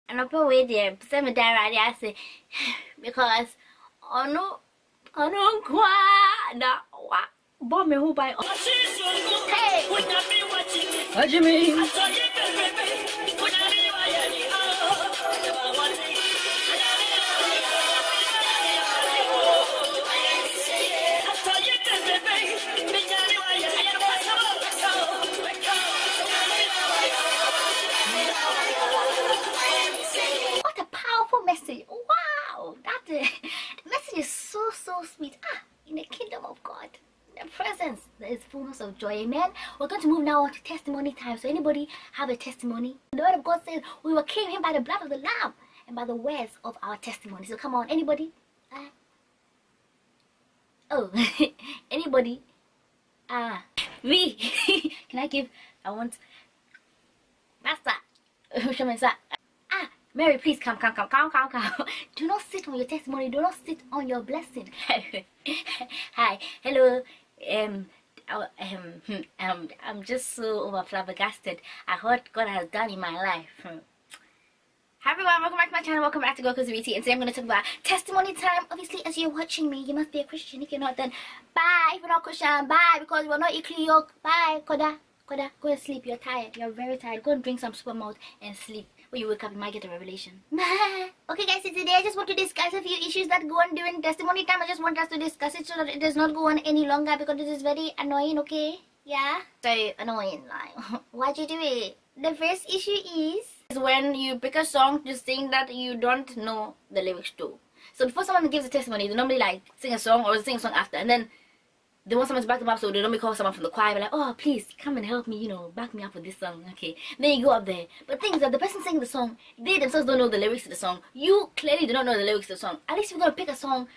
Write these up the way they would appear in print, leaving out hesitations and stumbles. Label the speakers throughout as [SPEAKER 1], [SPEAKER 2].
[SPEAKER 1] And I'll put away there, send me down right there, I say, because, oh no, what? Bomb me who by. Hey! What do you mean? What a powerful message. Wow, the message is so sweet. In the kingdom of God, the presence, there is fullness of joy. Amen. We're going to move now on to testimony time. So anybody have a testimony? The word of God says we were came him by the blood of the Lamb and by the words of our testimony. So come on, anybody? Oh, anybody? Me. Can I give? I want Master. Mary, please come. Do not sit on your testimony. Do not sit on your blessing. Hi, hello. I'm just so over flabbergasted at what God has done in my life. Hi everyone, welcome back to my channel. Welcome back to Goldcoastdebuty. And today I'm going to talk about testimony time. Obviously, as you're watching me, you must be a Christian. If you're not, then bye. If you're not Christian, bye, because we're not equally yoked. Bye, Koda, go and sleep. You're tired. You're very tired. Go and drink some super malt and sleep. When you wake up, you might get a revelation. Okay guys, so today I just want to discuss a few issues that go on during testimony time. I just want us to discuss it so that it does not go on any longer, because it is very annoying, okay? Yeah? So annoying, like, why'd you do it? The first issue is when you pick a song to sing that you don't know the lyrics to. So before someone gives a testimony, they normally like sing a song or sing a song after, and then they want someone to back them up, so they normally call someone from the choir, be like, oh, please, come and help me, you know, back me up with this song, okay? Then you go up there. But the thing is that the person singing the song, they themselves don't know the lyrics to the song. You clearly do not know the lyrics to the song. At least if you're going to pick a song,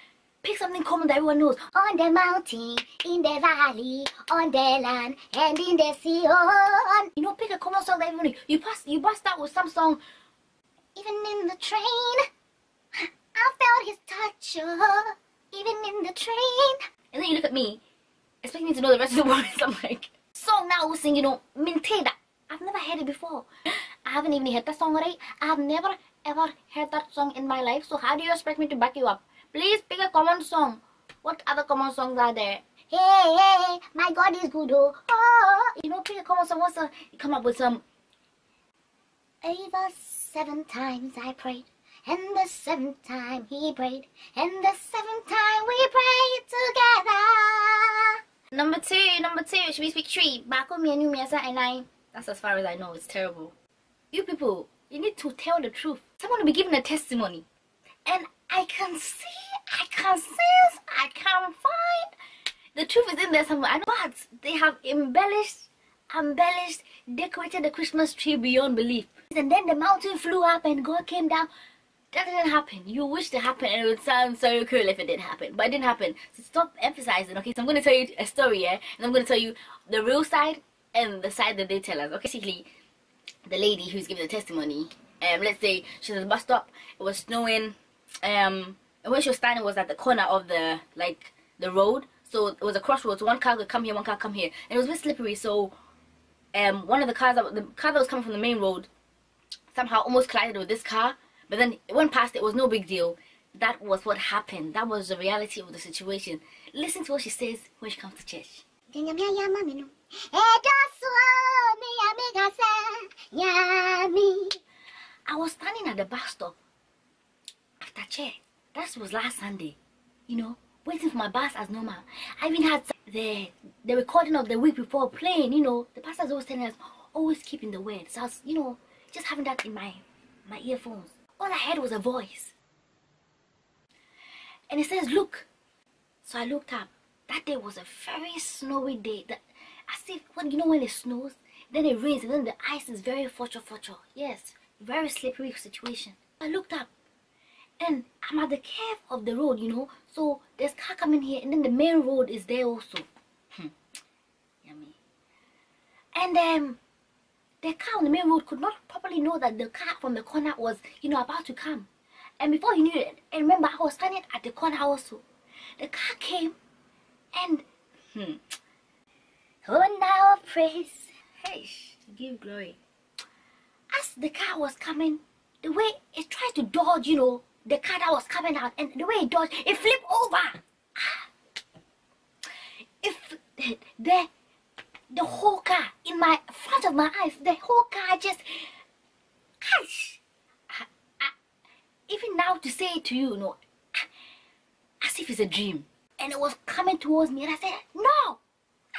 [SPEAKER 1] pick something common that everyone knows. On the mountain, in the valley, on the land, and in the sea. You know, pick a common song that everyone knows. You bust out with some song. Even in the train, I felt his touch, even in the train. And then you look at me, expecting me to know the rest of the words. I'm like, song now we'll sing, you know, maintain that. I've never heard it before. I haven't even heard that song, right? I have never ever heard that song in my life. So how do you expect me to back you up? Please pick a common song. What other common songs are there? Hey, my God is good, oh. You know, pick a common song. You come up with some. Over 7 times I prayed, and the 7th time he prayed, and the 7th time we prayed together. Number two, should we speak 3? That's as far as I know. It's terrible. You people, you need to tell the truth. Someone will be giving a testimony, and I can see, I can sense, I can find the truth is in there somewhere. I know, but they have embellished, decorated the Christmas tree beyond belief. And then the mountain flew up and God came down. That didn't happen. You wish it happened, and it would sound so cool if it did happen, but it didn't happen. So stop emphasizing, okay? So I'm going to tell you a story, yeah? And I'm going to tell you the real side and the side that they tell us. Okay, basically, the lady who's giving the testimony, let's say she's at the bus stop, it was snowing, and where she was standing was at the corner of the, like, the road. So it was a crossroads. So one car could come here, one car come here. And it was a bit slippery, so one of the car that was coming from the main road somehow almost collided with this car. But then it went past, it was no big deal. That was what happened. That was the reality of the situation. Listen to what she says when she comes to church. I was standing at the bus stop after church. That was last Sunday. You know, waiting for my bus as normal. I even had the recording of the week before playing. You know, the pastor's always telling us, always keeping the word. So I was, you know, just having that in my earphones. All I heard was a voice. And it says, look. So I looked up. That day was a very snowy day. As if, you know when it snows, then it rains, and then the ice is very focho. Yes, very slippery situation. I looked up. And I'm at the curve of the road, you know. So there's car coming here, and then the main road is there also. Yummy. And the car on the main road could not properly know that the car from the corner was, you know, about to come. And before he knew it, and remember, I was standing at the corner also. The car came, and oh, now praise, hey, give glory. As the car was coming the way it tried to dodge, you know, the car that was coming out, and the way it dodged, it flipped over. If the whole car in my front of my eyes, the whole car just, gosh, even now to say it to you, you know, as if it's a dream, and it was coming towards me, and I said, no.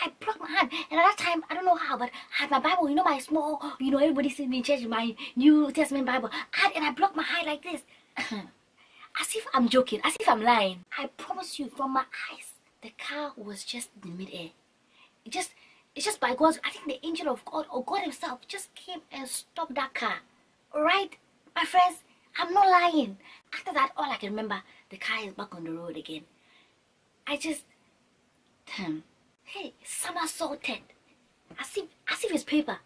[SPEAKER 1] I broke my hand, and at that time, I don't know how, but I had my Bible, you know, my small, you know, everybody sitting in church, my New Testament Bible, and I blocked my hand like this. As if I'm joking, as if I'm lying. I promise you, from my eyes, the car was just in midair. It's just by God's, I think the angel of God, or God himself, just came and stopped that car. Alright, my friends, I'm not lying. After that, all I can remember, the car is back on the road again. I just, hey, somersaulted, as if it's paper,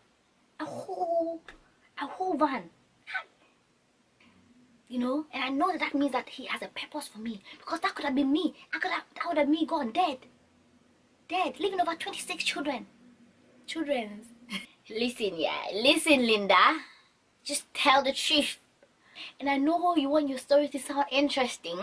[SPEAKER 1] a whole van, you know. And I know that means that he has a purpose for me, because that could have been me. That would have me gone dead, leaving over 26 children. Listen, Linda, just tell the truth. And I know you want your story to sound interesting.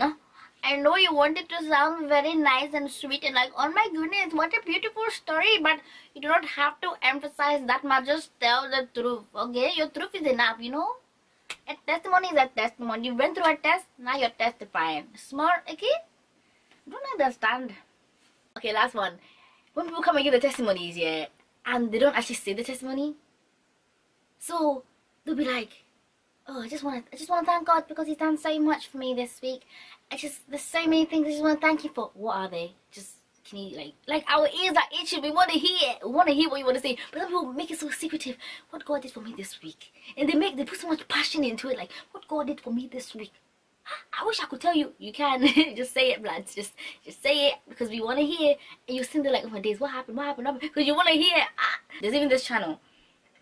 [SPEAKER 1] I know you want it to sound very nice and sweet and like, oh my goodness, what a beautiful story. But you do not have to emphasize that much. Just tell the truth, okay? Your truth is enough, you know? A testimony is a testimony. You went through a test, now you're testifying. Smart, okay? Don't understand. Okay, last one. When people come and give the testimonies, yeah, and they don't actually say the testimony, so they'll be like, oh, I just want to thank God because he's done so much for me this week. There's so many things I just want to thank you for. What are they? Just, can you, like our ears are itching. We want to hear it. We want to hear what you want to say. But some people make it so secretive. What God did for me this week. And they put so much passion into it. Like, what God did for me this week. I wish I could tell you. You can. Just say it, bloods. Just say it, because we want to hear. And you sing there like, oh my days, what happened? Because you want to hear. There's even this channel.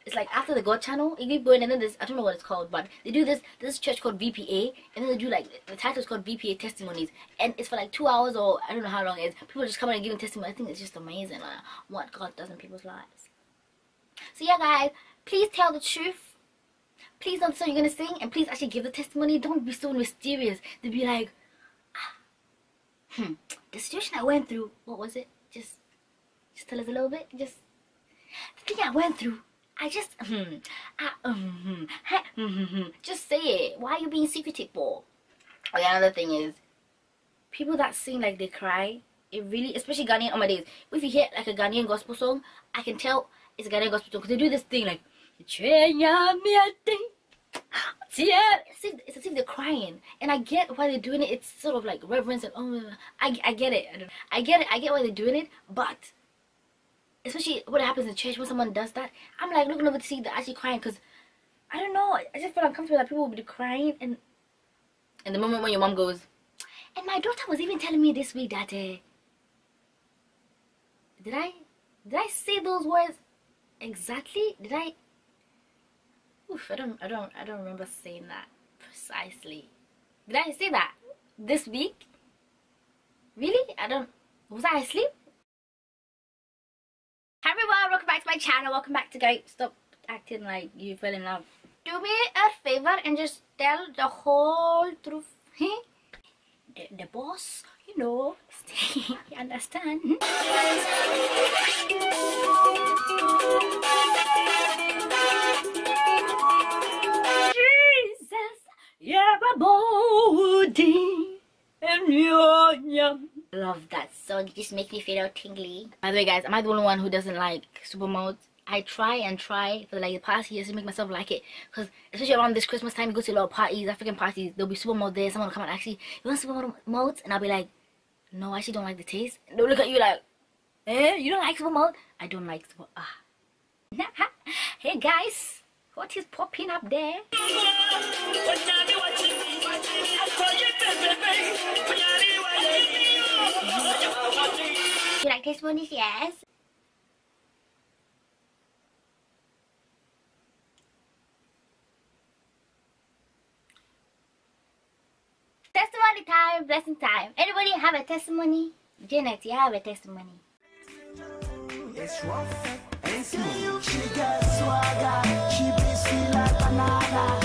[SPEAKER 1] It's like after the God channel, you keep going, and then there's, I don't know what it's called, but they do this church called VPA, and then they do like, the title is called VPA Testimonies, and it's for like 2 hours, or I don't know how long it is. People just come and giving testimony. I think it's just amazing, like, what God does in people's lives. So yeah, guys, please tell the truth. Please don't say you're gonna sing, and please actually give the testimony. Don't be so mysterious to be like, the situation I went through, what was it? Just tell us a little bit. Just the thing I went through. I just, just say it. Why are you being secretive for? Okay, another thing is, people that sing like they cry, it really, especially Ghanaian, oh my days, if you hear like a Ghanaian gospel song, I can tell it's a Ghanaian gospel song, because they do this thing like, it's as if they're crying, and I get why they're doing it. It's sort of like reverence and, I get it. I get why they're doing it, but especially what happens in church when someone does that, I'm like looking over to see they're actually crying, because I don't know, I just feel uncomfortable that people will be crying, and the moment when your mom goes, and my daughter was even telling me this week that did I say those words exactly? Did I? Oof, I don't remember saying that precisely. Did I say that this week? Really? Was I asleep? Hi everyone, welcome back to my channel. Welcome back to Go. Stop acting like you fell in love. Do me a favor and just tell the whole truth. The boss, you know, you understand? Jesus, you're a body and you're love that song. It just makes me feel all tingly. By the way, guys, am I the only one who doesn't like super modes? I try for like the past years to make myself like it, because especially around this Christmas time, you go to a lot of parties, African parties, there'll be super mode there. Someone will come and actually, you want super modes? And I'll be like, no, I actually don't like the taste. And they'll look at you like, you don't like super mode? I don't like super. Hey guys, what is popping up there? You like testimonies? Yes. Testimony time, blessing time. Anybody have a testimony? Janet, you have a testimony.
[SPEAKER 2] It's rough and smooth. She got swagger. She be sweet like banana.